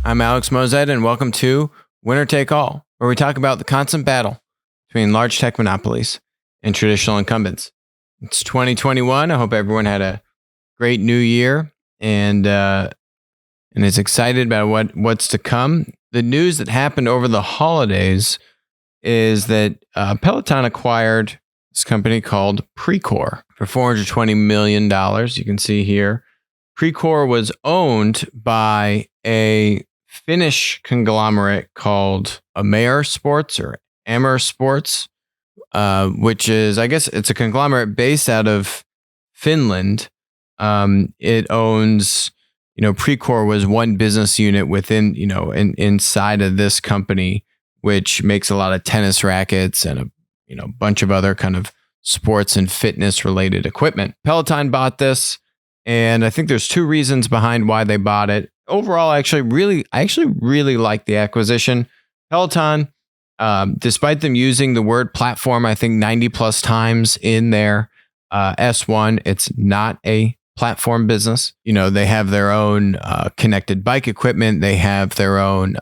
I'm Alex Mozet, and welcome to Winner Take All, where we talk about the constant battle between large tech monopolies and traditional incumbents. It's 2021. I hope everyone had a great new year and is excited about what's to come. The news that happened over the holidays is that Peloton acquired this company called Precor for $420 million. You can see here. Precor was owned by a Finnish conglomerate called Amur Sports, which is, I guess it's a conglomerate based out of Finland. It owns, Precor was one business unit within, inside of this company, which makes a lot of tennis rackets and a bunch of other kind of sports and fitness related equipment. Peloton bought this, and I think there's two reasons behind why they bought it. Overall, I actually really like the acquisition. Peloton, despite them using the word platform, I think 90 plus times in their S1, it's not a platform business. They have their own connected bike equipment. They have their own,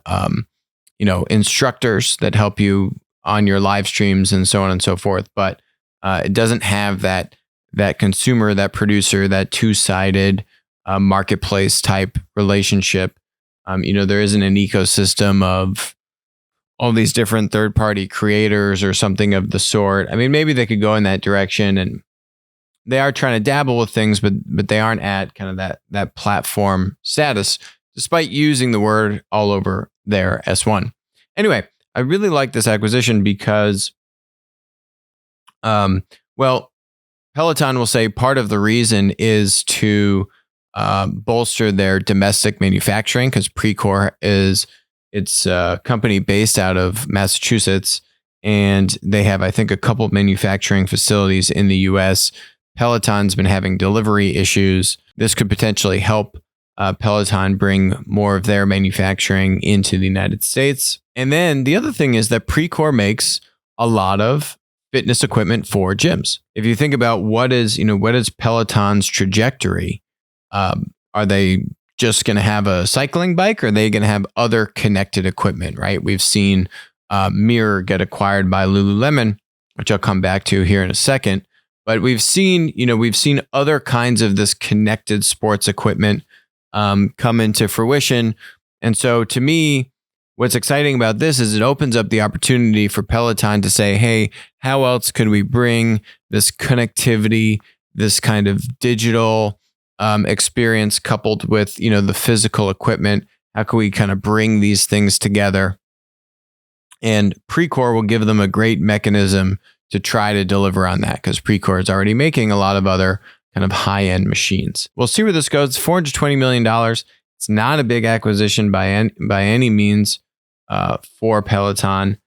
instructors that help you on your live streams and so on and so forth. But it doesn't have that consumer, that producer, that two-sided marketplace type relationship. There isn't an ecosystem of all these different third-party creators or something of the sort. I mean, maybe they could go in that direction, and they are trying to dabble with things, but they aren't at kind of that platform status, despite using the word all over their S1. Anyway, I really like this acquisition because, Peloton will say part of the reason is to bolster their domestic manufacturing, because Precor it's a company based out of Massachusetts, and they have, I think, a couple of manufacturing facilities in the U.S. Peloton's been having delivery issues. This could potentially help Peloton bring more of their manufacturing into the United States. And then the other thing is that Precor makes a lot of fitness equipment for gyms. If you think about what is Peloton's trajectory, are they just going to have a cycling bike, or are they going to have other connected equipment, right? We've seen Mirror get acquired by Lululemon, which I'll come back to here in a second. But we've seen other kinds of this connected sports equipment come into fruition. And so to me, what's exciting about this is it opens up the opportunity for Peloton to say, hey, how else could we bring this connectivity, this kind of digital experience coupled with, the physical equipment? How can we kind of bring these things together? And Precor will give them a great mechanism to try to deliver on that, because Precor is already making a lot of other kind of high-end machines. We'll see where this goes. $420 million. It's not a big acquisition by any means for Peloton.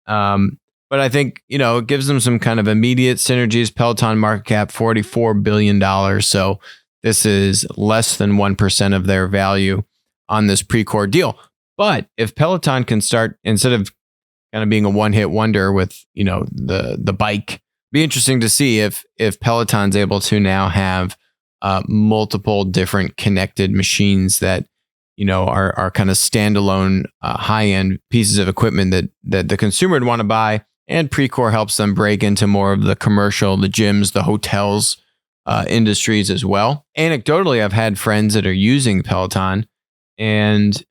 But I think, it gives them some kind of immediate synergies. Peloton market cap, $44 billion. So this is less than 1% of their value on this Precor deal. But if Peloton can start, instead of kind of being a one-hit wonder with, the bike, be interesting to see if Peloton's able to now have multiple different connected machines that, are kind of standalone high-end pieces of equipment that the consumer would want to buy. And Precor helps them break into more of the commercial, the gyms, the hotels industries as well. Anecdotally, I've had friends that are using Peloton, and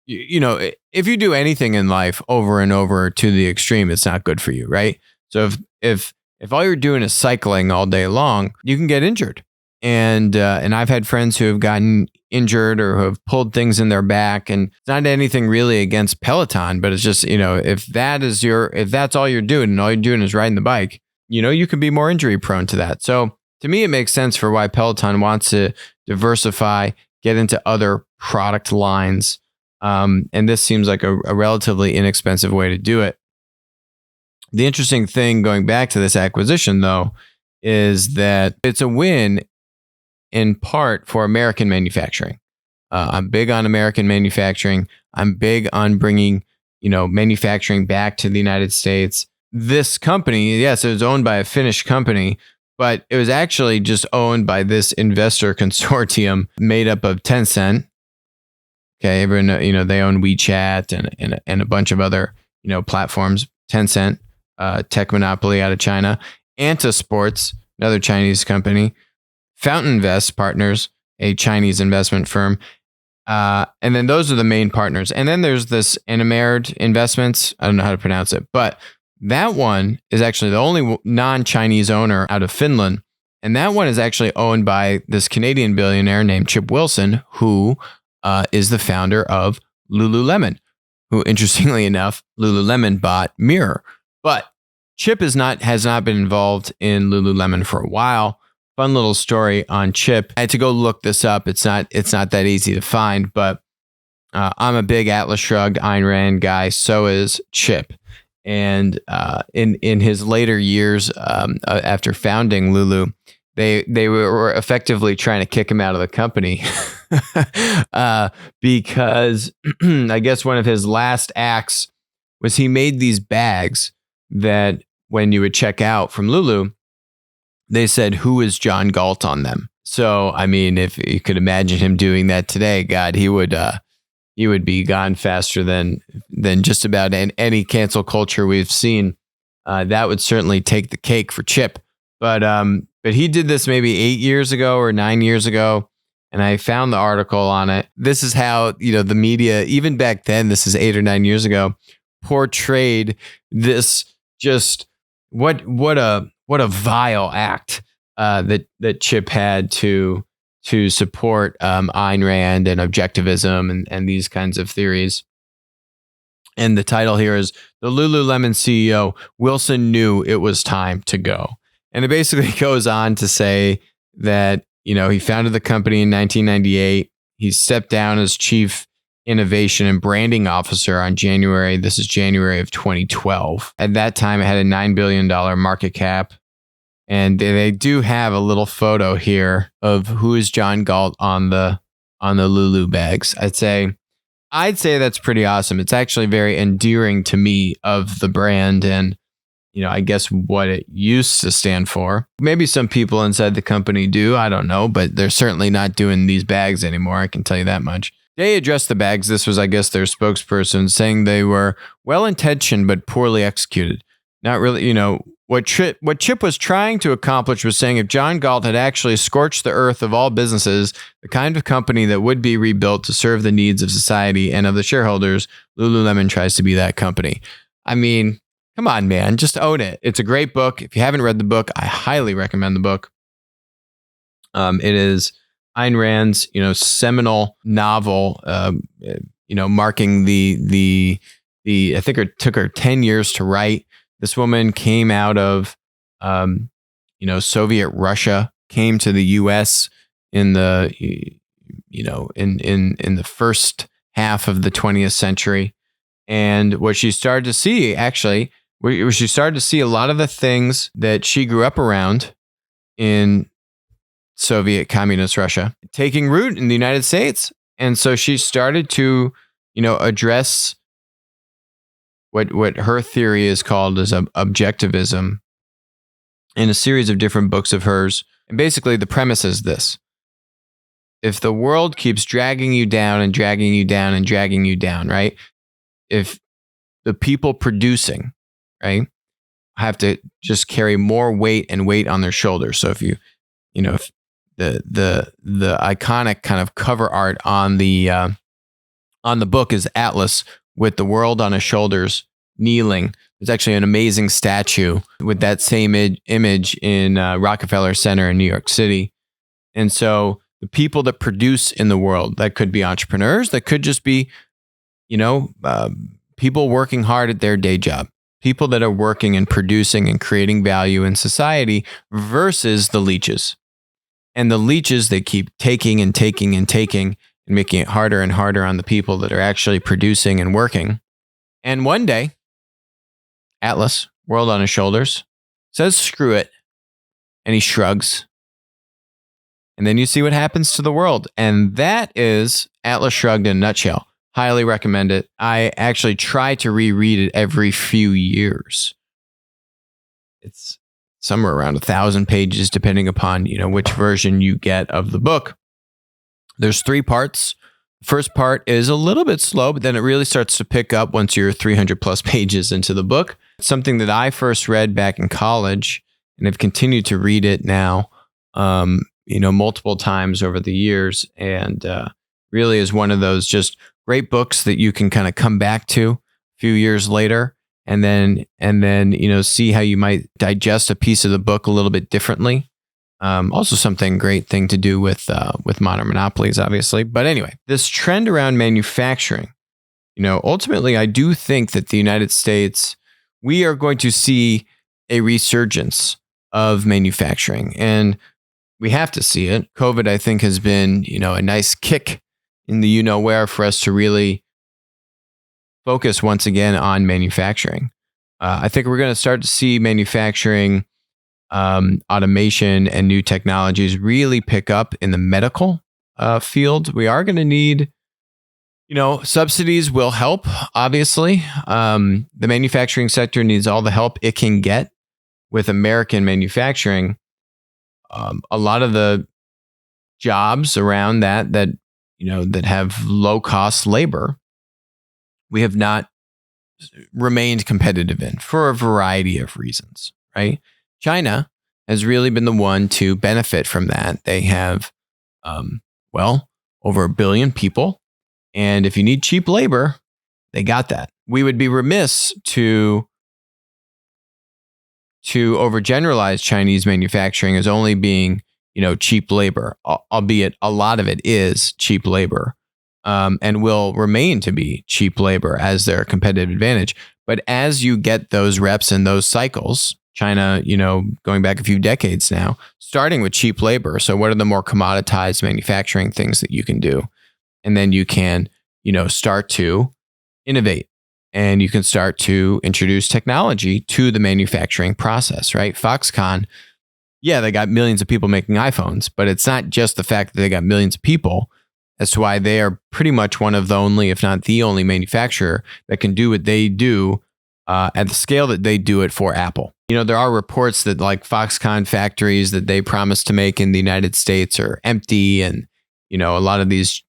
if you do anything in life over and over to the extreme, it's not good for you, right? So if all you're doing is cycling all day long, you can get injured. And I've had friends who have gotten injured or who have pulled things in their back, and it's not anything really against Peloton, but it's just, if that's all you're doing and all you're doing is riding the bike, you can be more injury prone to that. So to me, it makes sense for why Peloton wants to diversify, get into other product lines. And this seems like a relatively inexpensive way to do it. The interesting thing going back to this acquisition, though, is that it's a win in part for American manufacturing. I'm big on American manufacturing. I'm big on bringing, manufacturing back to the United States. This company, yes, it was owned by a Finnish company, but it was actually just owned by this investor consortium made up of Tencent, Okay, everyone, they own WeChat and a bunch of other, platforms. Tencent, tech monopoly out of China. Anta Sports, another Chinese company. Fountain Invest Partners, a Chinese investment firm. And then those are the main partners. And then there's this Animared Investments. I don't know how to pronounce it, but that one is actually the only non-Chinese owner out of Finland. And that one is actually owned by this Canadian billionaire named Chip Wilson, who is the founder of Lululemon, who, interestingly enough, Lululemon bought Mirror. But Chip has not been involved in Lululemon for a while. Fun little story on Chip. I had to go look this up. It's not that easy to find, but I'm a big Atlas Shrugged, Ayn Rand guy. So is Chip. And in his later years, after founding Lulu, they were effectively trying to kick him out of the company because I guess one of his last acts was he made these bags that when you would check out from Lulu, they said, "Who is John Galt?" on them. So, I mean, if you could imagine him doing that today, God, he would be gone faster than just about any cancel culture we've seen. That would certainly take the cake for Chip. But he did this maybe 8 years ago or 9 years ago, and I found the article on it. This is how the media, even back then, this is 8 or 9 years ago, portrayed this just what a vile act that Chip had to support Ayn Rand and objectivism and these kinds of theories. And the title here is "The Lululemon CEO Wilson Knew It Was Time to Go." And it basically goes on to say that, he founded the company in 1998. He stepped down as chief innovation and branding officer on January of 2012. At that time, it had a $9 billion market cap. And they do have a little photo here of who is John Galt on the Lulu bags. I'd say that's pretty awesome. It's actually very endearing to me of the brand and, I guess what it used to stand for. Maybe some people inside the company do. I don't know, but they're certainly not doing these bags anymore. I can tell you that much. They addressed the bags. This was, I guess, their spokesperson saying they were well-intentioned but poorly executed. Not really, what Chip was trying to accomplish was saying if John Galt had actually scorched the earth of all businesses, the kind of company that would be rebuilt to serve the needs of society and of the shareholders, Lululemon tries to be that company. I mean, come on, man, just own it. It's a great book. If you haven't read the book, I highly recommend the book. It is Ayn Rand's, seminal novel, marking the I think it took her 10 years to write. This woman came out of, Soviet Russia, came to the U.S. in the, in the first half of the 20th century. And what she started to see, actually, she started to see a lot of the things that she grew up around in Soviet communist Russia taking root in the United States. And so she started to, address what her theory is called as objectivism in a series of different books of hers. And basically the premise is this: if the world keeps dragging you down and dragging you down and dragging you down, right? If the people producing, right, have to just carry more weight and weight on their shoulders. So if if the iconic kind of cover art on the book is Atlas with the world on his shoulders, kneeling. There's actually an amazing statue with that same image in Rockefeller Center in New York City. And so the people that produce in the world, that could be entrepreneurs, that could just be, people working hard at their day job, people that are working and producing and creating value in society versus the leeches. And the leeches, they keep taking and taking and taking and making it harder and harder on the people that are actually producing and working. And one day, Atlas, world on his shoulders, says, screw it. And he shrugs. And then you see what happens to the world. And that is Atlas Shrugged in a nutshell. Highly recommend it. I actually try to reread it every few years. It's somewhere around 1,000 pages, depending upon, which version you get of the book. There's 3 parts. First part is a little bit slow, but then it really starts to pick up once you're 300 plus pages into the book. Something that I first read back in college and have continued to read it now, multiple times over the years, and really is one of those just great books that you can kind of come back to a few years later, and then see how you might digest a piece of the book a little bit differently. Also something great thing to do with modern monopolies, obviously. But anyway, this trend around manufacturing, ultimately, I do think that the United States, we are going to see a resurgence of manufacturing, and we have to see it. COVID, I think, has been, a nice kick in the where for us to really focus once again on manufacturing. I think we're going to start to see manufacturing, automation and new technologies really pick up in the medical field. We are going to need, subsidies will help, obviously. The manufacturing sector needs all the help it can get with American manufacturing. A lot of the jobs around that have low cost labor, we have not remained competitive in for a variety of reasons, right? China has really been the one to benefit from that. They have, over 1 billion people. And if you need cheap labor, they got that. We would be remiss to overgeneralize Chinese manufacturing as only being, cheap labor, albeit a lot of it is cheap labor, and will remain to be cheap labor as their competitive advantage. But as you get those reps and those cycles, China, going back a few decades now, starting with cheap labor. So what are the more commoditized manufacturing things that you can do? And then you can, start to innovate, and you can start to introduce technology to the manufacturing process, right? Foxconn, yeah, they got millions of people making iPhones, but it's not just the fact that they got millions of people as to why they are pretty much one of the only, if not the only manufacturer that can do what they do at the scale that they do it for Apple. There are reports that like Foxconn factories that they promised to make in the United States are empty. And, a lot of these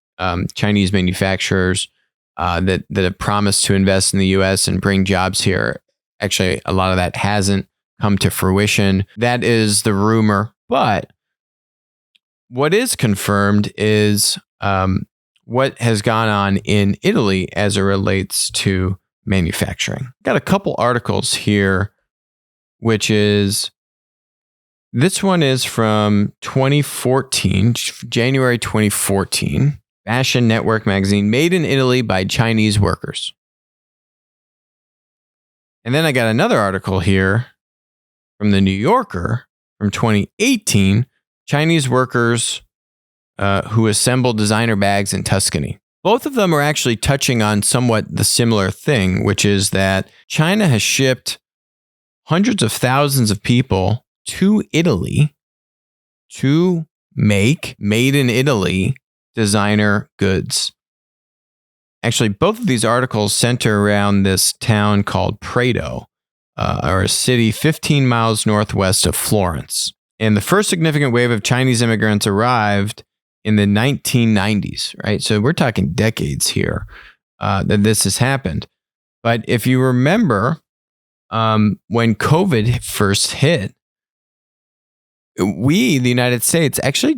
Chinese manufacturers that have promised to invest in the U.S. and bring jobs here, actually, a lot of that hasn't come to fruition. That is the rumor. But what is confirmed is what has gone on in Italy as it relates to manufacturing. Got a couple articles here, which is, this one is from 2014, January 2014, Fashion Network magazine, made in Italy by Chinese workers. And then I got another article here from the New Yorker from 2018, Chinese workers who assemble designer bags in Tuscany. Both of them are actually touching on somewhat the similar thing, which is that China has shipped hundreds of thousands of people to Italy to make made in Italy designer goods. Actually, both of these articles center around this town called Prato, or a city 15 miles northwest of Florence. And the first significant wave of Chinese immigrants arrived in the 1990s, right? So we're talking decades here that this has happened. But if you remember, when COVID first hit, the United States, actually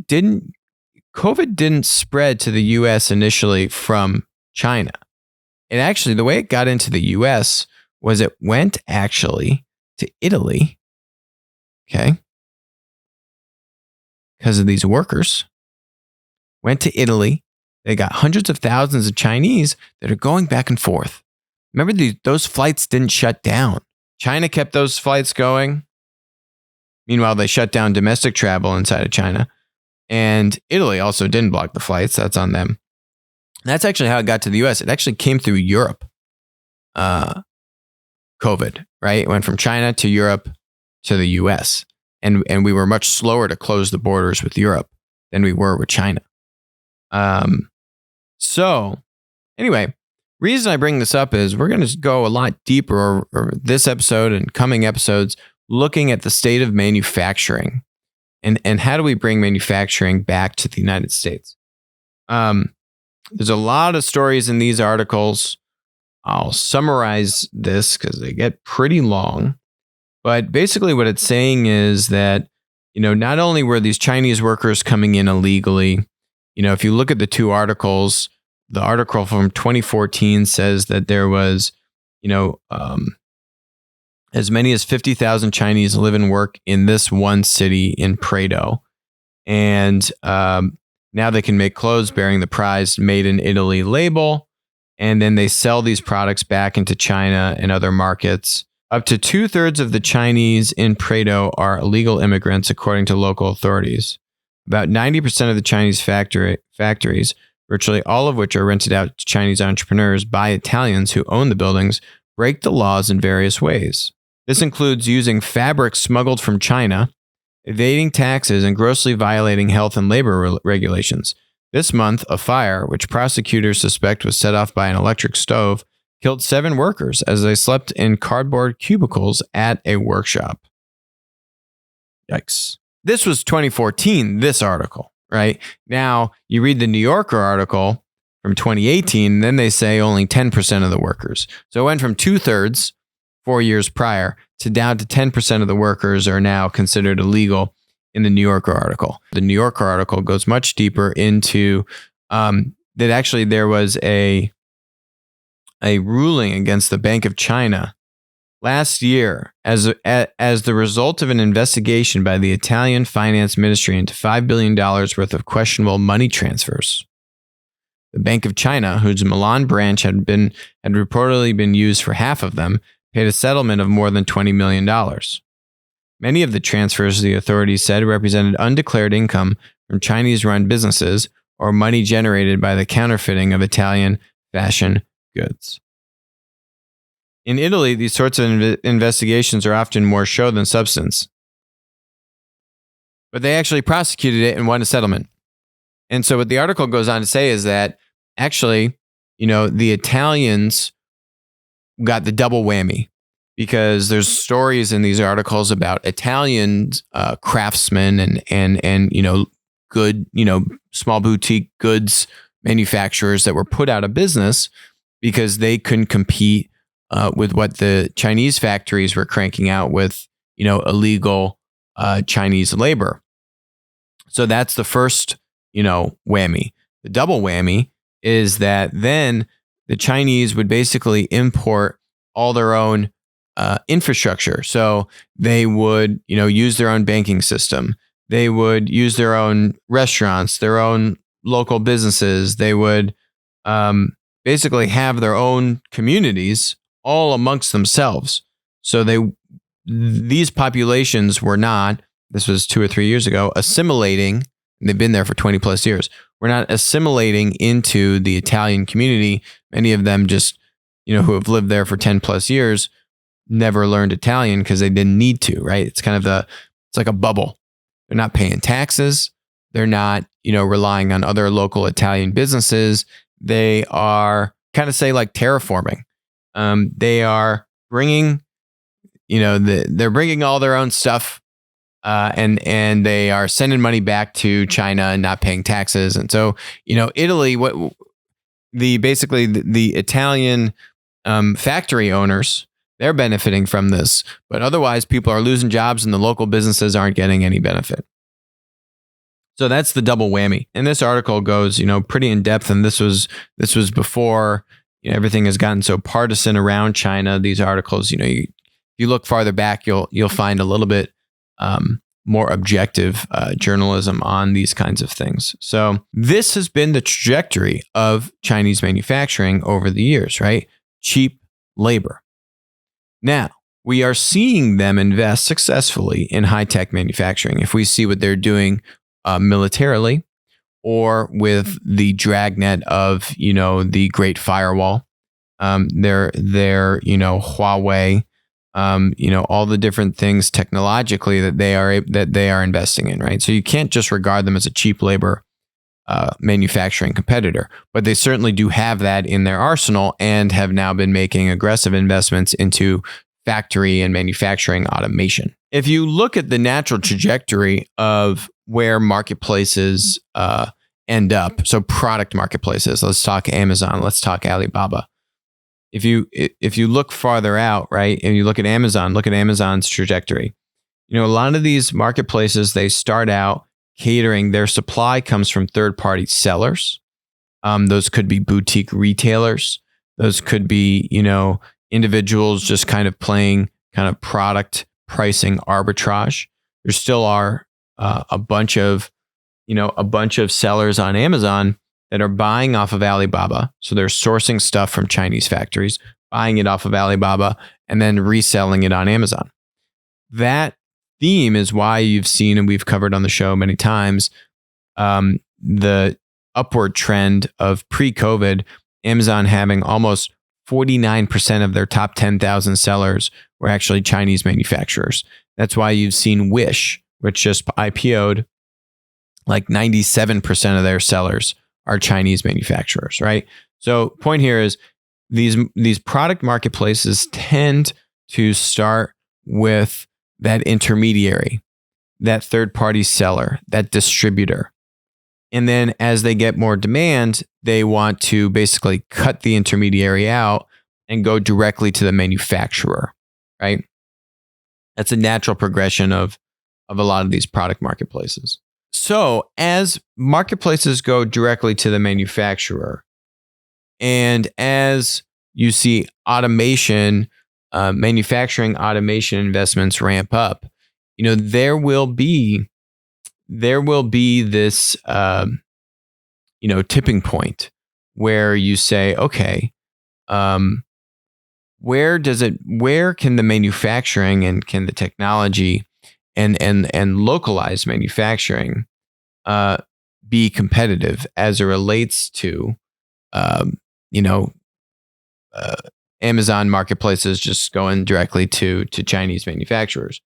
COVID didn't spread to the U.S. initially from China. And actually, the way it got into the U.S. was it went actually to Italy, okay? Because of these workers, went to Italy. They got hundreds of thousands of Chinese that are going back and forth. Remember, those flights didn't shut down. China kept those flights going. Meanwhile, they shut down domestic travel inside of China. And Italy also didn't block the flights. That's on them. And that's actually how it got to the U.S. It actually came through Europe. COVID, right? It went from China to Europe to the U.S. And we were much slower to close the borders with Europe than we were with China. So anyway, reason I bring this up is we're going to go a lot deeper over this episode and coming episodes, looking at the state of manufacturing and how do we bring manufacturing back to the United States. There's a lot of stories in these articles. I'll summarize this because they get pretty long. But basically what it's saying is that, not only were these Chinese workers coming in illegally, if you look at the two articles, the article from 2014 says that there was, as many as 50,000 Chinese live and work in this one city in Prato. And now they can make clothes bearing the prized Made in Italy label. And then they sell these products back into China and other markets. Up to 2/3 of the Chinese in Prato are illegal immigrants, according to local authorities. About 90% of the Chinese factories, virtually all of which are rented out to Chinese entrepreneurs by Italians who own the buildings, break the laws in various ways. This includes using fabric smuggled from China, evading taxes, and grossly violating health and labor regulations. This month, a fire, which prosecutors suspect was set off by an electric stove, killed 7 workers as they slept in cardboard cubicles at a workshop. Yikes. This was 2014, this article, right? Now, you read the New Yorker article from 2018, then they say only 10% of the workers. So it went from 2/3 4 years prior to down to 10% of the workers are now considered illegal in the New Yorker article. The New Yorker article goes much deeper into that actually there was a ruling against the Bank of China last year as the result of an investigation by the Italian Finance Ministry into $5 billion worth of questionable money transfers. The Bank of China, whose Milan branch had reportedly been used for half of them, paid a settlement of more than $20 million. Many of the transfers, the authorities said, represented undeclared income from Chinese-run businesses or money generated by the counterfeiting of Italian fashion goods. In Italy, these sorts of investigations are often more show than substance. But they actually prosecuted it and won a settlement. And so what the article goes on to say is that actually, the Italians got the double whammy because there's stories in these articles about Italian craftsmen and good, small boutique goods manufacturers that were put out of business because they couldn't compete with what the Chinese factories were cranking out with, illegal Chinese labor. So that's the first, whammy. The double whammy is that then the Chinese would basically import all their own infrastructure. So they would, use their own banking system. They would use their own restaurants, their own local businesses. They would basically have their own communities all amongst themselves. So these populations were not, this was 2 or 3 years ago, assimilating. And they've been there for 20 plus years. We're not assimilating into the Italian community. Many of them just, who have lived there for 10 plus years, never learned Italian because they didn't need to, right? It's kind of it's like a bubble. They're not paying taxes. They're not, relying on other local Italian businesses. They are kind of say like terraforming. They are bringing, they're bringing all their own stuff. And they are sending money back to China and not paying taxes. And so, Italy, the Italian factory owners, they're benefiting from this. But otherwise, people are losing jobs and the local businesses aren't getting any benefit. So that's the double whammy. And this article goes, pretty in depth. And this was before everything has gotten so partisan around China. These articles, if you look farther back, you'll find a little bit more objective journalism on these kinds of things. So this has been the trajectory of Chinese manufacturing over the years, right? Cheap labor. Now, we are seeing them invest successfully in high-tech manufacturing. If we see what they're doing militarily or with the dragnet of, the Great Firewall, their Huawei, all the different things technologically that they are investing in, right? So you can't just regard them as a cheap labor manufacturing competitor, but they certainly do have that in their arsenal and have now been making aggressive investments into factory and manufacturing automation. If you look at the natural trajectory of where marketplaces end up. So product marketplaces, let's talk Amazon, let's talk Alibaba. If you look farther out, right, and you look at Amazon's trajectory. A lot of these marketplaces, they start out catering, their supply comes from third-party sellers. Those could be boutique retailers. Those could be, individuals just kind of playing kind of product pricing arbitrage. There still are a bunch of sellers on Amazon that are buying off of Alibaba. So they're sourcing stuff from Chinese factories, buying it off of Alibaba, and then reselling it on Amazon. That theme is why you've seen, and we've covered on the show many times, the upward trend of pre-COVID, Amazon having almost 49% of their top 10,000 sellers were actually Chinese manufacturers. That's why you've seen Wish, which just IPO'd, like 97% of their sellers are Chinese manufacturers, right? So point here is these product marketplaces tend to start with that intermediary, that third-party seller, that distributor. And then as they get more demand, they want to basically cut the intermediary out and go directly to the manufacturer, right? That's a natural progression of a lot of these product marketplaces. So as marketplaces go directly to the manufacturer, and as you see automation, manufacturing automation investments ramp up, there will be this tipping point where you say, okay, where can the manufacturing and can the technology and localized manufacturing be competitive as it relates to Amazon marketplaces just going directly to Chinese manufacturers.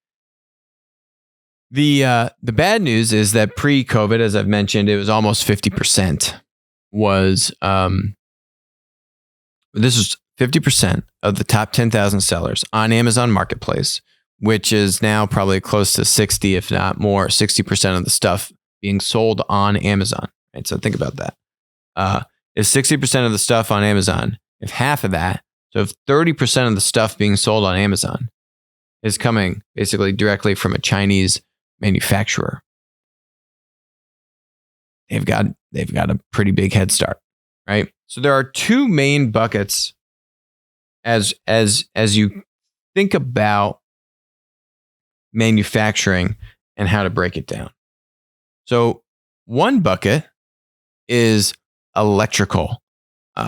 The bad news is that pre-COVID, as I've mentioned, it was almost 50% this was 50% of the top 10,000 sellers on Amazon Marketplace, which is now probably close to 60, if not more, 60% of the stuff being sold on Amazon. Right? So think about that. If 60% of the stuff on Amazon, if half of that, so if 30% of the stuff being sold on Amazon is coming basically directly from a Chinese manufacturer, they've got a pretty big head start, right? So there are two main buckets as you think about manufacturing and how to break it down. So one bucket is electrical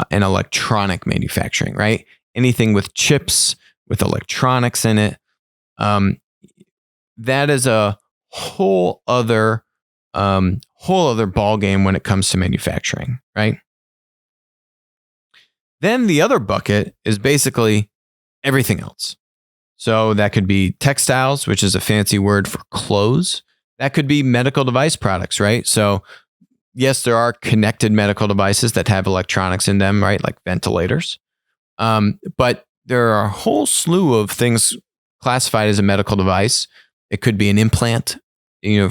and electronic manufacturing, right? Anything with chips, with electronics in it. That is a whole other ball game when it comes to manufacturing, right? Then the other bucket is basically everything else. So that could be textiles, which is a fancy word for clothes. That could be medical device products, right? So yes, there are connected medical devices that have electronics in them, right? Like ventilators. But there are a whole slew of things classified as a medical device. It could be an implant,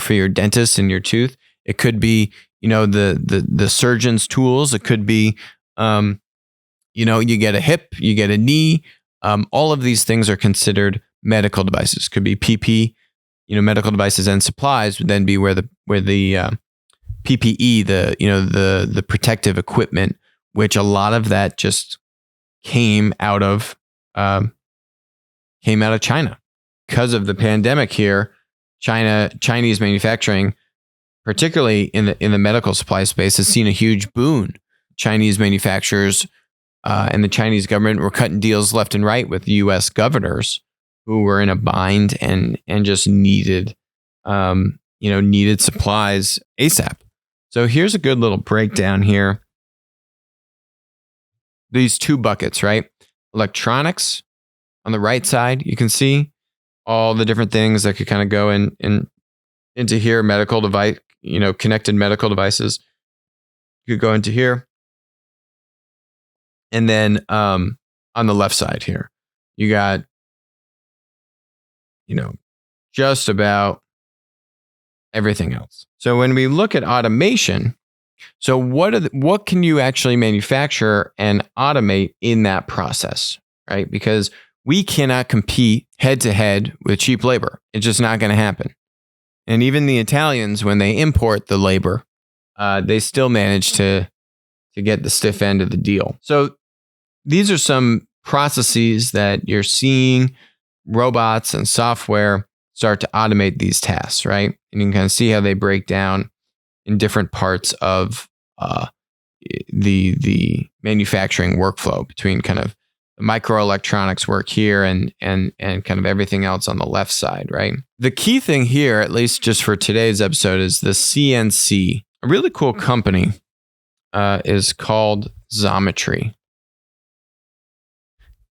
for your dentist and your tooth. It could be, the surgeon's tools. It could be, you get a hip, you get a knee. All of these things are considered medical devices. Could be PP, medical devices and supplies would then be where the PPE, the protective equipment, which a lot of that just came out of China because of the pandemic here. Chinese manufacturing, particularly in the medical supply space, has seen a huge boon. Chinese manufacturers and the Chinese government were cutting deals left and right with U.S. governors who were in a bind and just needed supplies ASAP. So here's a good little breakdown here. These two buckets, right? Electronics on the right side, you can see all the different things that could kind of go into here. Medical device, connected medical devices. You could go into here. And then on the left side here, you got, just about everything else. So when we look at automation, So what can you actually manufacture and automate in that process, right? Because we cannot compete head to head with cheap labor. It's just not going to happen. And even the Italians, when they import the labor, they still manage to get the stiff end of the deal. So these are some processes that you're seeing robots and software start to automate these tasks, right? And you can kind of see how they break down in different parts of the manufacturing workflow between kind of the microelectronics work here and kind of everything else on the left side, right? The key thing here, at least just for today's episode, is the CNC. A really cool company is called Xometry.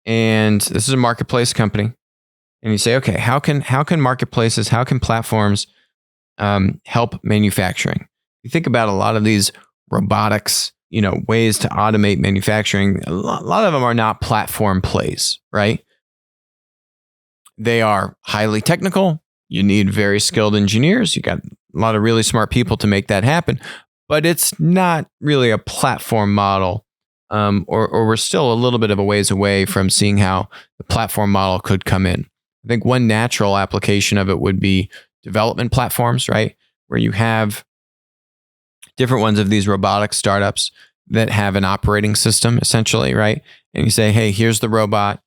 And this is a marketplace company. And you say, okay, how can marketplaces, how can platforms help manufacturing? You think about a lot of these robotics, ways to automate manufacturing. A lot of them are not platform plays, right? They are highly technical. You need very skilled engineers. You got a lot of really smart people to make that happen. But it's not really a platform model, or we're still a little bit of a ways away from seeing how the platform model could come in. I think one natural application of it would be development platforms, right? Where you have different ones of these robotic startups that have an operating system, essentially, right? And you say, hey, here's the robot,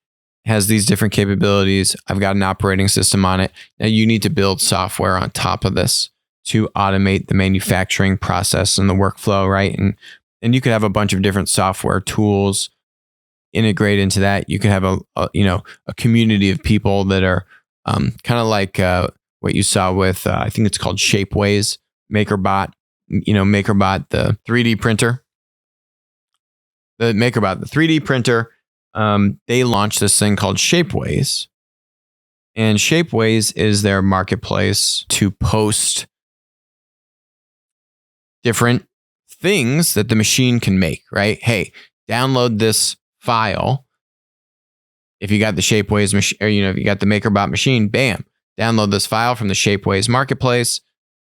has these different capabilities. I've got an operating system on it. Now you need to build software on top of this to automate the manufacturing process and the workflow, right? And you could have a bunch of different software tools integrate into that. You could have a community of people that are kind of like what you saw with I think it's called Shapeways, MakerBot. MakerBot, the 3D printer. The MakerBot, the 3D printer. They launched this thing called Shapeways, and Shapeways is their marketplace to post different things that the machine can make, right? Hey, download this file. If you got the Shapeways machine, or if you got the MakerBot machine, bam, download this file from the Shapeways marketplace,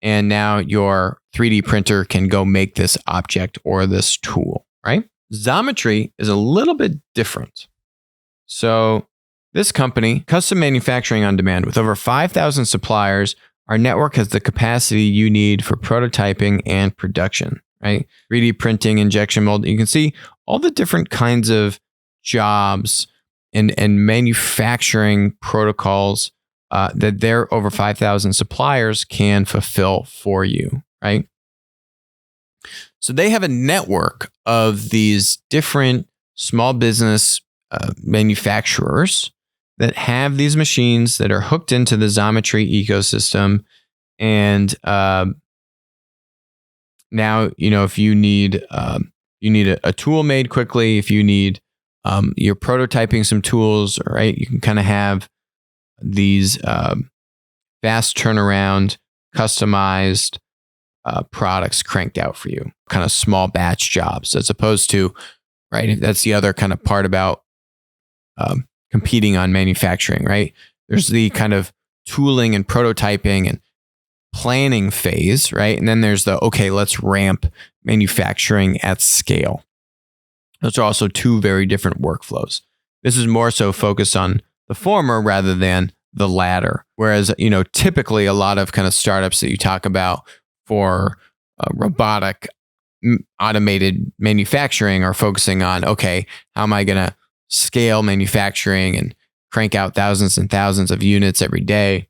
and now your 3D printer can go make this object or this tool, right? Xometry is a little bit different. So this company, custom manufacturing on demand with over 5,000 suppliers, our network has the capacity you need for prototyping and production, right? 3D printing, injection mold. You can see all the different kinds of jobs and manufacturing protocols that their over 5,000 suppliers can fulfill for you, right? So they have a network of these different small business manufacturers that have these machines that are hooked into the Xometry ecosystem. And now, if you need a tool made quickly, if you need you're prototyping some tools, right? You can kind of have these fast turnaround, customized products cranked out for you, kind of small batch jobs, as opposed to, right? That's the other kind of part about competing on manufacturing, right? There's the kind of tooling and prototyping and planning phase, right? And then there's the, okay, let's ramp manufacturing at scale. Those are also two very different workflows. This is more so focused on the former rather than the latter. Whereas, typically a lot of kind of startups that you talk about for robotic automated manufacturing are focusing on, okay, how am I going to scale manufacturing and crank out thousands and thousands of units every day?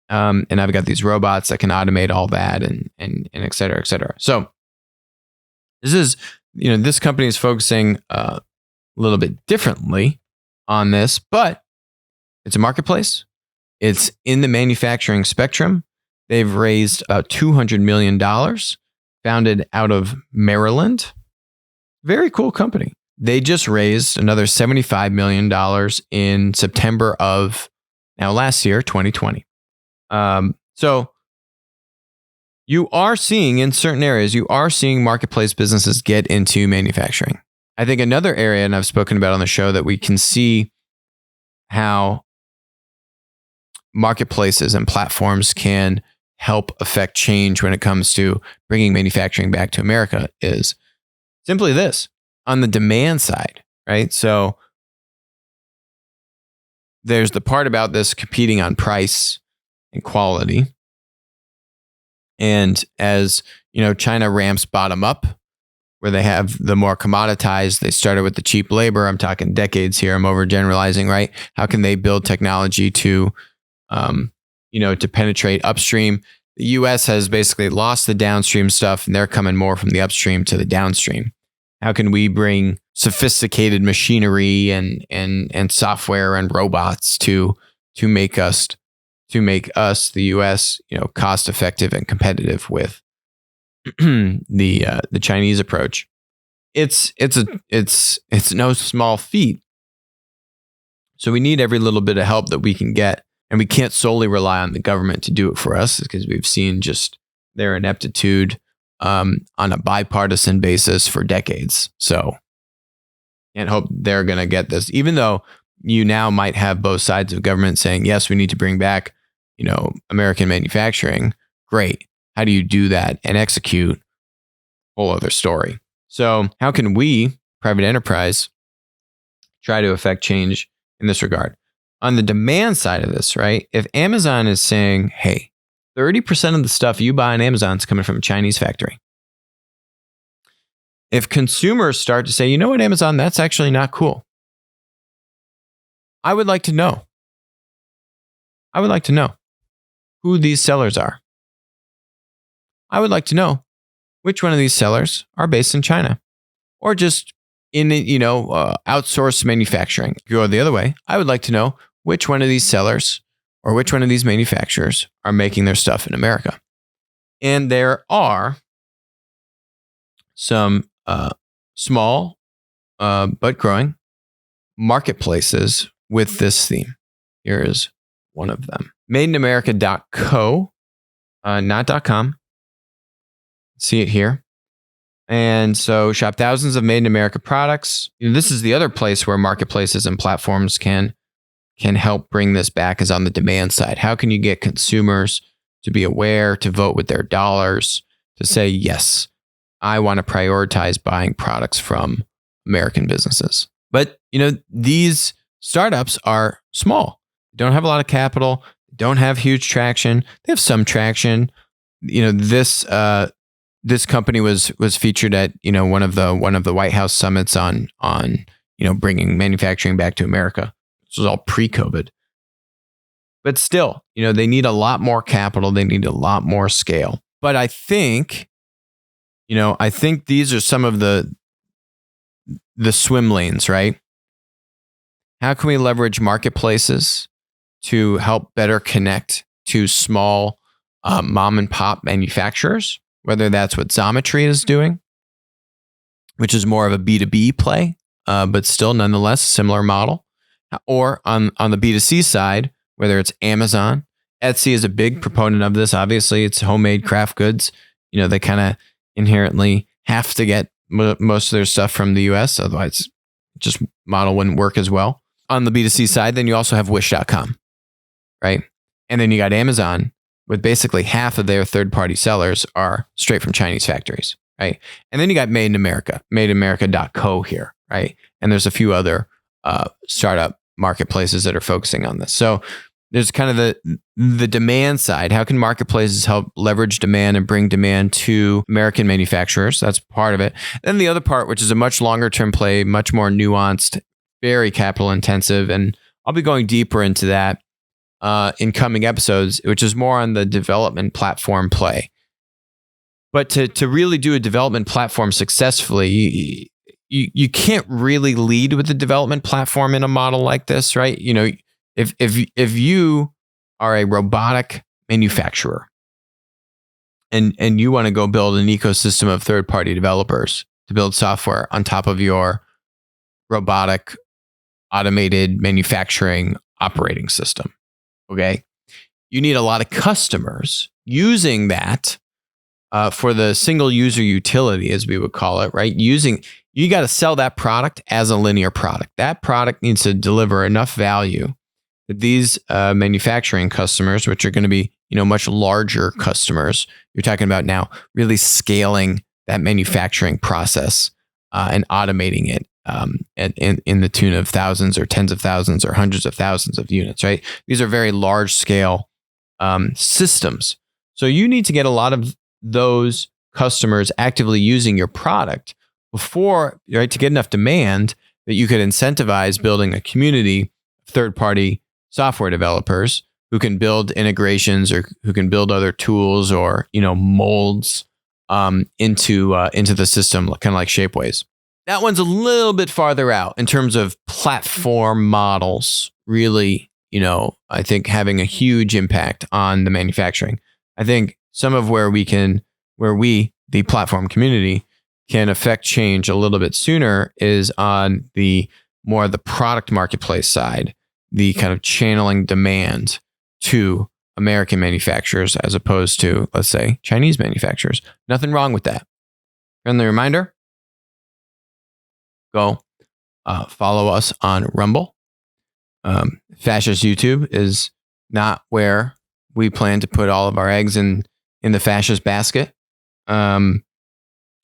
And I've got these robots that can automate all that and et cetera, et cetera. So this is, this company is focusing a little bit differently on this, but it's a marketplace. It's in the manufacturing spectrum. They've raised about $200 million, founded out of Maryland. Very cool company. They just raised another $75 million in September of last year, 2020. So you are seeing in certain areas, you are seeing marketplace businesses get into manufacturing. I think another area, and I've spoken about on the show, that we can see how marketplaces and platforms can help affect change when it comes to bringing manufacturing back to America is simply this on the demand side, right? So there's the part about this competing on price and quality. And as China ramps bottom up, where they have the more commoditized, they started with the cheap labor. I'm talking decades here. I'm overgeneralizing, right? How can they build technology to penetrate upstream? The U.S. has basically lost the downstream stuff, and they're coming more from the upstream to the downstream. How can we bring sophisticated machinery and software and robots to make us, the U.S., cost effective and competitive with the Chinese approach? It's no small feat. So we need every little bit of help that we can get, and we can't solely rely on the government to do it for us, because we've seen just their ineptitude on a bipartisan basis for decades. So can't hope they're going to get this, even though you now might have both sides of government saying, yes, we need to bring back, American manufacturing. Great. How do you do that and execute? Whole other story. So how can we, private enterprise, try to affect change in this regard? On the demand side of this, right? If Amazon is saying, hey, 30% of the stuff you buy on Amazon is coming from a Chinese factory. If consumers start to say, you know what, Amazon, that's actually not cool. I would like to know who these sellers are. I would like to know which one of these sellers are based in China or just in, outsourced manufacturing. If you go the other way, I would like to know which one of these sellers or which one of these manufacturers are making their stuff in America. And there are some small but growing marketplaces with this theme. Here is one of them. MadeInAmerica.co, not .com. See it here. And so shop thousands of Made in America products. This is the other place where marketplaces and platforms can help bring this back, is on the demand side. How can you get consumers to be aware, to vote with their dollars, to say, yes, I want to prioritize buying products from American businesses. But, these startups are small, don't have a lot of capital, don't have huge traction. They have some traction. This company was featured at, one of the White House summits on bringing manufacturing back to America. This was all pre-COVID. But still, they need a lot more capital. They need a lot more scale. But I think these are some of the swim lanes, right? How can we leverage marketplaces to help better connect to small mom and pop manufacturers, whether that's what Xometry is doing, which is more of a B2B play, but still nonetheless a similar model, or on the B2C side, whether it's Amazon. Etsy is a big proponent of this. Obviously, it's homemade craft goods. They kind of inherently have to get most of their stuff from the US, otherwise just model wouldn't work as well. On the B2C side, then you also have Wish.com, right? And then you got Amazon, with basically half of their third-party sellers are straight from Chinese factories, right? And then you got Made in America, MadeInAmerica.co here, right? And there's a few other startup marketplaces that are focusing on this. So there's kind of the demand side. How can marketplaces help leverage demand and bring demand to American manufacturers? That's part of it. Then the other part, which is a much longer term play, much more nuanced, very capital intensive, and I'll be going deeper into that in coming episodes, which is more on the development platform play. But to really do a development platform successfully, you can't really lead with the development platform in a model like this, right? If you are a robotic manufacturer and you want to go build an ecosystem of third-party developers to build software on top of your robotic automated manufacturing operating system, okay, you need a lot of customers using that for the single user utility, as we would call it, right? You got to sell that product as a linear product. That product needs to deliver enough value that these manufacturing customers, which are going to be much larger customers, you're talking about now really scaling that manufacturing process and automating it in the tune of thousands or tens of thousands or hundreds of thousands of units, right? These are very large scale systems. So you need to get a lot of those customers actively using your product before, right, to get enough demand that you could incentivize building a community of third-party software developers who can build integrations or who can build other tools or molds into the system, kind of like Shapeways. That one's a little bit farther out in terms of platform models. Really, I think having a huge impact on the manufacturing. I think some of where we, the platform community, can affect change a little bit sooner is on the more of the product marketplace side, the kind of channeling demand to American manufacturers as opposed to, let's say, Chinese manufacturers. Nothing wrong with that. Friendly reminder, go follow us on Rumble. Fascist YouTube is not where we plan to put all of our eggs in the fascist basket.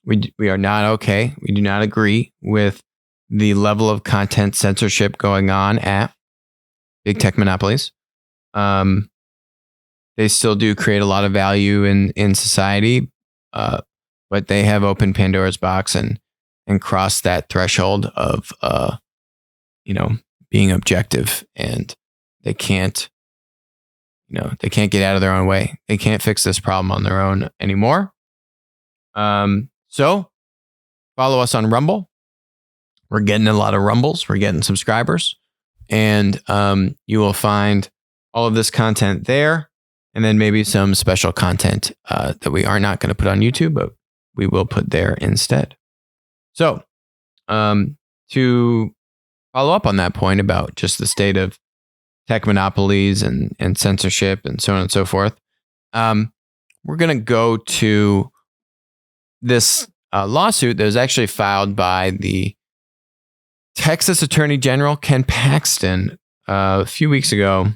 We are not okay. We do not agree with the level of content censorship going on at big tech monopolies. They still do create a lot of value in society, but they have opened Pandora's box and crossed that threshold of being objective, and they can't get out of their own way. They can't fix this problem on their own anymore. So follow us on Rumble. We're getting a lot of rumbles. We're getting subscribers, and you will find all of this content there, and then maybe some special content that we are not going to put on YouTube, but we will put there instead. So to follow up on that point about just the state of tech monopolies and censorship and so on and so forth, we're going to go to this lawsuit that was actually filed by the Texas Attorney General Ken Paxton a few weeks ago,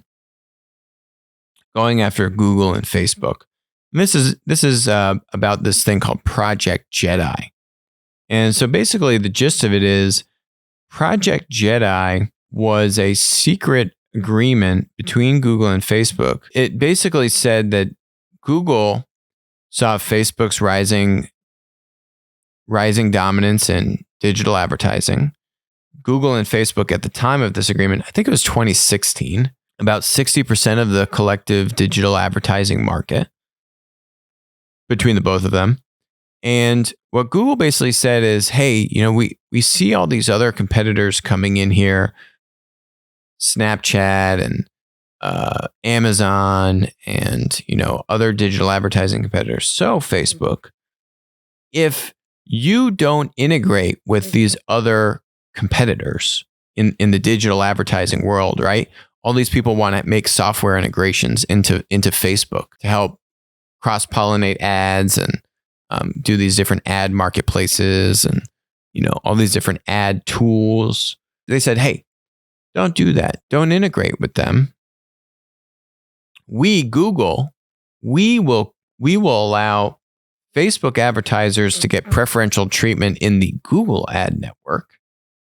going after Google and Facebook. And this is about this thing called Project Jedi. And so basically the gist of it is Project Jedi was a secret agreement between Google and Facebook. It basically said that Google saw Facebook's rising dominance in digital advertising. Google and Facebook at the time of this agreement, I think it was 2016, about 60% of the collective digital advertising market between the both of them. And what Google basically said is, hey, we see all these other competitors coming in here, Snapchat and Amazon and, other digital advertising competitors. So Facebook, if you don't integrate with these other competitors in the digital advertising world, right? All these people want to make software integrations into Facebook to help cross-pollinate ads and do these different ad marketplaces and, all these different ad tools. They said, hey, don't do that. Don't integrate with them. We, Google, we will allow Facebook advertisers to get preferential treatment in the Google ad network,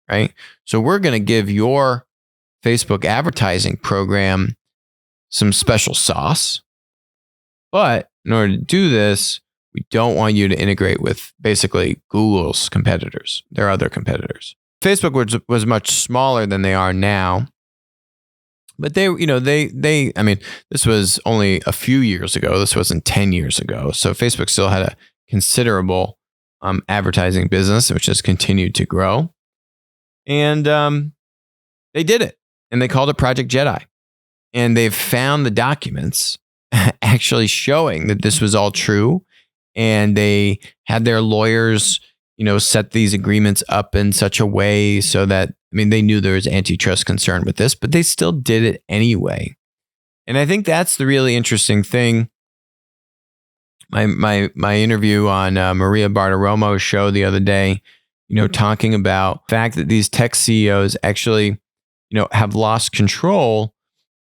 right? So we're going to give your Facebook advertising program some special sauce. But in order to do this, we don't want you to integrate with basically Google's competitors, their other competitors. Facebook was much smaller than they are now. But they, this was only a few years ago. This wasn't 10 years ago. So Facebook still had a considerable advertising business, which has continued to grow. And they did it. And they called it Project Jedi. And they've found the documents actually showing that this was all true. And they had their lawyers, set these agreements up in such a way so that, they knew there was antitrust concern with this, but they still did it anyway. And I think that's the really interesting thing. My interview on Maria Bartiromo's show the other day, talking about the fact that these tech CEOs actually, have lost control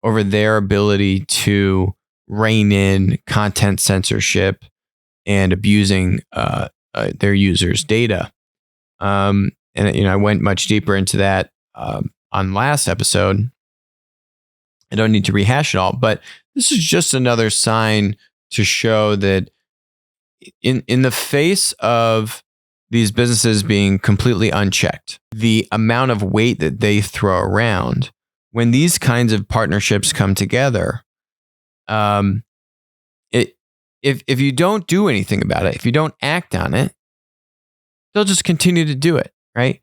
over their ability to rein in content censorship and abusing their users' data. And I went much deeper into that on last episode. I don't need to rehash it all, but this is just another sign to show that in the face of these businesses being completely unchecked, the amount of weight that they throw around when these kinds of partnerships come together, if you don't do anything about it, if you don't act on it, they'll just continue to do it, right?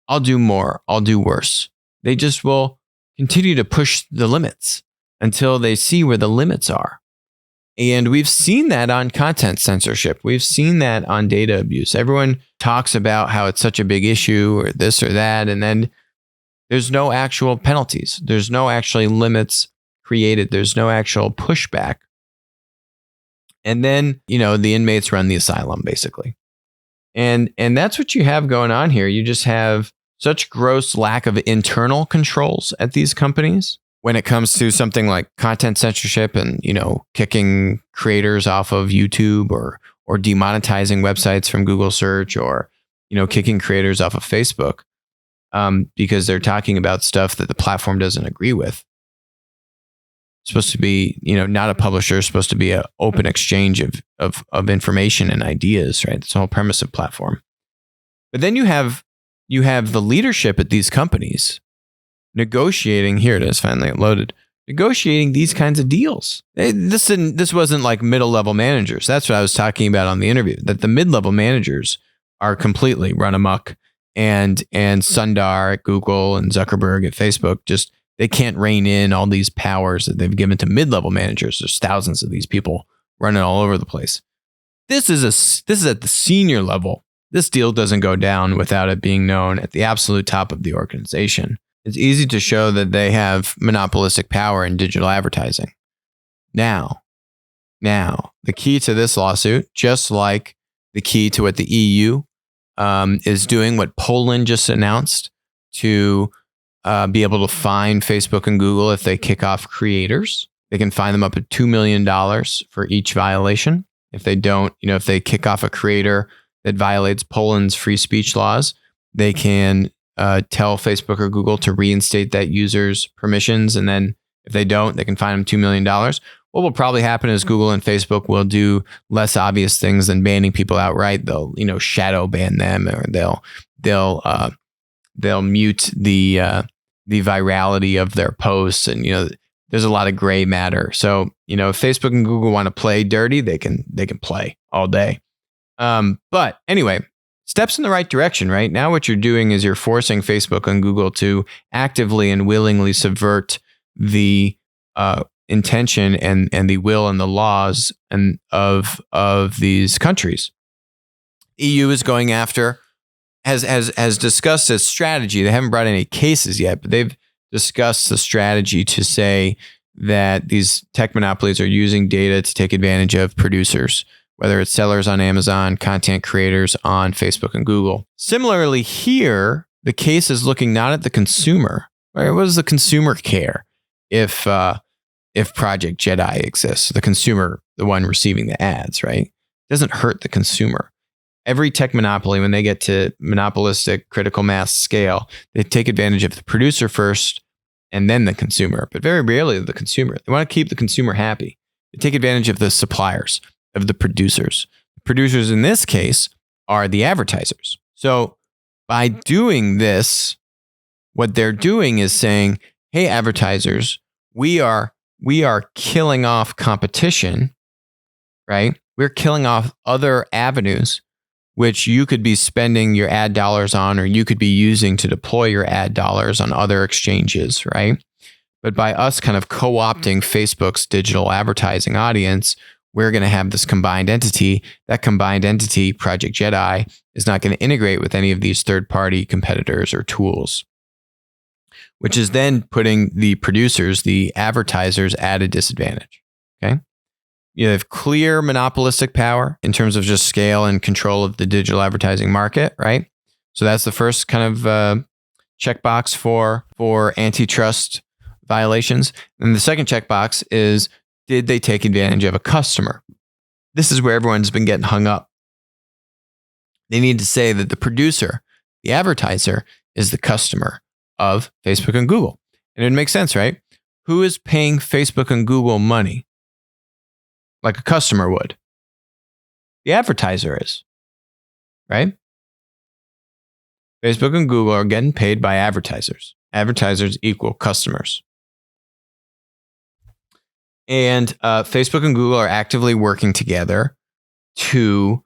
I'll do more, I'll do worse. They just will continue to push the limits until they see where the limits are. And we've seen that on content censorship. We've seen that on data abuse. Everyone talks about how it's such a big issue or this or that, and then there's no actual penalties. There's no actually limits created. There's no actual pushback. And then, the inmates run the asylum, basically. And that's what you have going on here. You just have such gross lack of internal controls at these companies when it comes to something like content censorship and, kicking creators off of YouTube or demonetizing websites from Google search or, kicking creators off of Facebook because they're talking about stuff that the platform doesn't agree with. It's supposed to be, not a publisher, it's supposed to be an open exchange of information and ideas, right? That's the whole premise of platform. But then you have the leadership at these companies negotiating, here it is, finally loaded, negotiating these kinds of deals. This wasn't like middle-level managers. That's what I was talking about on the interview, that the mid-level managers are completely run amok, and Sundar at Google and Zuckerberg at Facebook, just they can't rein in all these powers that they've given to mid-level managers. There's thousands of these people running all over the place. This is at the senior level. This deal doesn't go down without it being known at the absolute top of the organization. It's easy to show that they have monopolistic power in digital advertising. Now, the key to this lawsuit, just like the key to what the EU is doing, what Poland just announced, to be able to fine Facebook and Google if they kick off creators. They can fine them up to $2 million for each violation. If they don't, if they kick off a creator that violates Poland's free speech laws, they can tell Facebook or Google to reinstate that user's permissions. And then if they don't, they can fine them $2 million. What will probably happen is Google and Facebook will do less obvious things than banning people outright. They'll, shadow ban them, or they'll mute the virality of their posts. And, there's a lot of gray matter. So, if Facebook and Google want to play dirty, they can play all day. But anyway, steps in the right direction, right? Now what you're doing is you're forcing Facebook and Google to actively and willingly subvert the intention and the will and the laws and of these countries. EU is going after, has discussed its strategy. They haven't brought any cases yet, but they've discussed the strategy to say that these tech monopolies are using data to take advantage of producers, whether it's sellers on Amazon, content creators on Facebook and Google. Similarly here, the case is looking not at the consumer. Right? What does the consumer care if Project Jedi exists? The consumer, the one receiving the ads, right? It doesn't hurt the consumer. Every tech monopoly, when they get to monopolistic critical mass scale, they take advantage of the producer first and then the consumer, but very rarely the consumer. They want to keep the consumer happy. They take advantage of the suppliers, of the producers. The producers in this case are the advertisers. So by doing this, what they're doing is saying, hey, advertisers, we are killing off competition, right? We're killing off other avenues which you could be spending your ad dollars on, or you could be using to deploy your ad dollars on other exchanges, right? But by us kind of co-opting Facebook's digital advertising audience, we're going to have this combined entity. That combined entity, Project Jedi, is not going to integrate with any of these third-party competitors or tools, which is then putting the producers, the advertisers, at a disadvantage, okay? You have clear monopolistic power in terms of just scale and control of the digital advertising market, right? So that's the first kind of checkbox for antitrust violations. And the second checkbox is, did they take advantage of a customer? This is where everyone's been getting hung up. They need to say that the producer, the advertiser, is the customer of Facebook and Google. And it makes sense, right? Who is paying Facebook and Google money like a customer would? The advertiser is, right? Facebook and Google are getting paid by advertisers. Advertisers equal customers. And Facebook and Google are actively working together to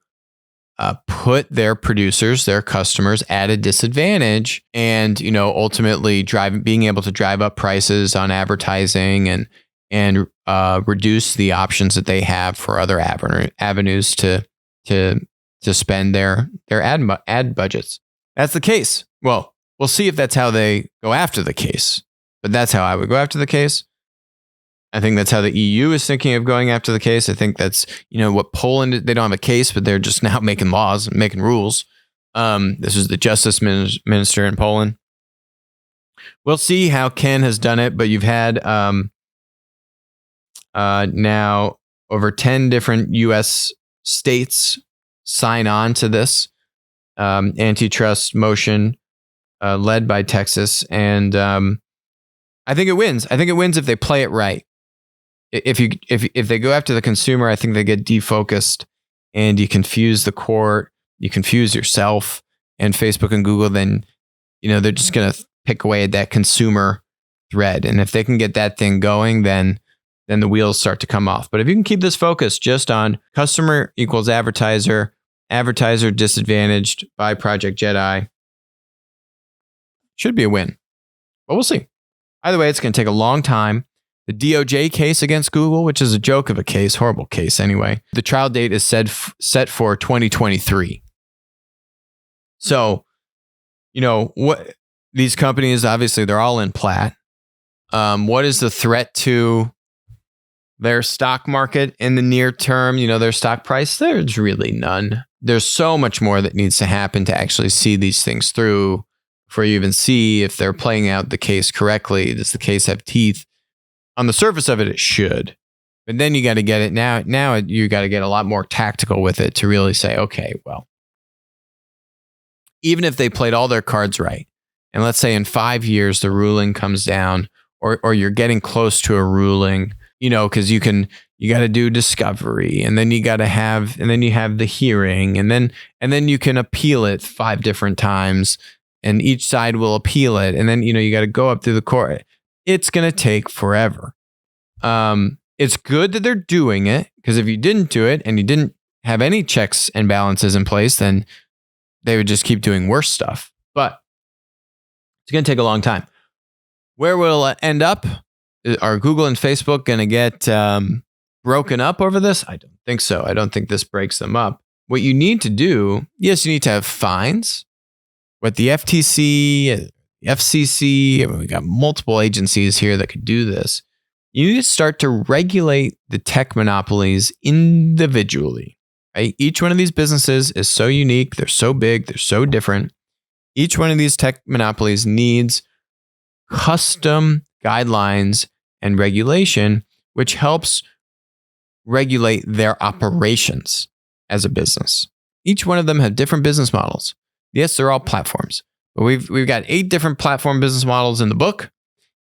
put their producers, their customers, at a disadvantage, and ultimately being able to drive up prices on advertising and reduce the options that they have for other avenues to spend their ad budgets. That's the case. Well, we'll see if that's how they go after the case, but that's how I would go after the case. I think that's how the EU is thinking of going after the case. I think that's, what Poland, they don't have a case, but they're just now making laws and making rules. This is the justice minister in Poland. We'll see how Ken has done it, but you've had now over 10 different U.S. states sign on to this antitrust motion led by Texas. And I think it wins. I think it wins if they play it right. If they go after the consumer, I think they get defocused and you confuse the court, you confuse yourself, and Facebook and Google, then, they're just going to pick away at that consumer thread. And if they can get that thing going, then the wheels start to come off. But if you can keep this focused just on customer equals advertiser, advertiser disadvantaged by Project Jedi, should be a win. But we'll see. Either way, it's going to take a long time. The DOJ case against Google, which is a joke of a case, horrible case anyway. The trial date is set for 2023. So, what these companies, obviously, they're all in plat. What is the threat to their stock market in the near term? Their stock price? There's really none. There's so much more that needs to happen to actually see these things through before you even see if they're playing out the case correctly. Does the case have teeth? On the surface of it, it should. But then you got to get it now. Now you got to get a lot more tactical with it to really say, okay, well, even if they played all their cards right, and let's say in 5 years the ruling comes down, or you're getting close to a ruling, because you got to do discovery, and then you have the hearing, and then you can appeal it 5 different times, and each side will appeal it, and then you got to go up through the court. It's going to take forever. It's good that they're doing it, because if you didn't do it and you didn't have any checks and balances in place, then they would just keep doing worse stuff. But it's going to take a long time. Where will it end up? Are Google and Facebook going to get broken up over this? I don't think so. I don't think this breaks them up. What you need to do, yes, you need to have fines. What the FTC, the FCC, we got multiple agencies here that could do this. You need to start to regulate the tech monopolies individually. Right? Each one of these businesses is so unique. They're so big. They're so different. Each one of these tech monopolies needs custom guidelines and regulation, which helps regulate their operations as a business. Each one of them have different business models. Yes, they're all platforms, but we've got 8 different platform business models in the book.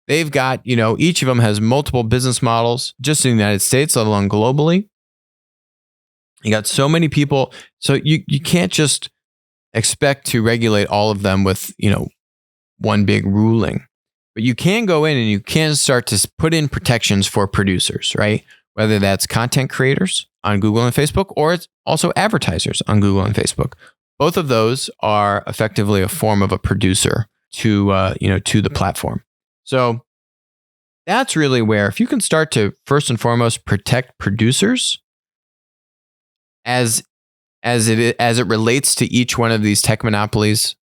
They've got, each of them has multiple business models just in the United States, let alone globally. You got so many people. So you can't just expect to regulate all of them with, one big ruling. But you can go in and you can start to put in protections for producers, right? Whether that's content creators on Google and Facebook, or it's also advertisers on Google and Facebook. Both of those are effectively a form of a producer to the platform. So that's really where, if you can start to first and foremost protect producers as it relates to each one of these tech monopolies,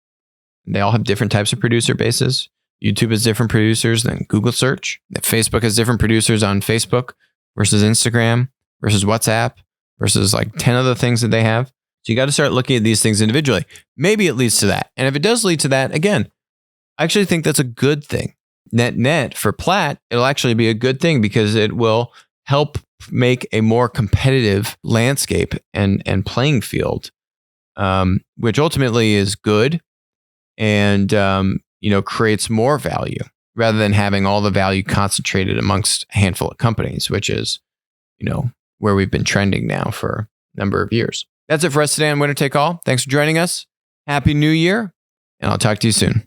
they all have different types of producer bases. YouTube has different producers than Google search. Facebook has different producers on Facebook versus Instagram versus WhatsApp versus like 10 other things that they have. So you got to start looking at these things individually. Maybe it leads to that. And if it does lead to that, again, I actually think that's a good thing. net for Plaid, it'll actually be a good thing because it will help make a more competitive landscape and playing field, which ultimately is good and creates more value rather than having all the value concentrated amongst a handful of companies, which is where we've been trending now for a number of years. That's it for us today on Winner Take All. Thanks for joining us. Happy New Year, and I'll talk to you soon.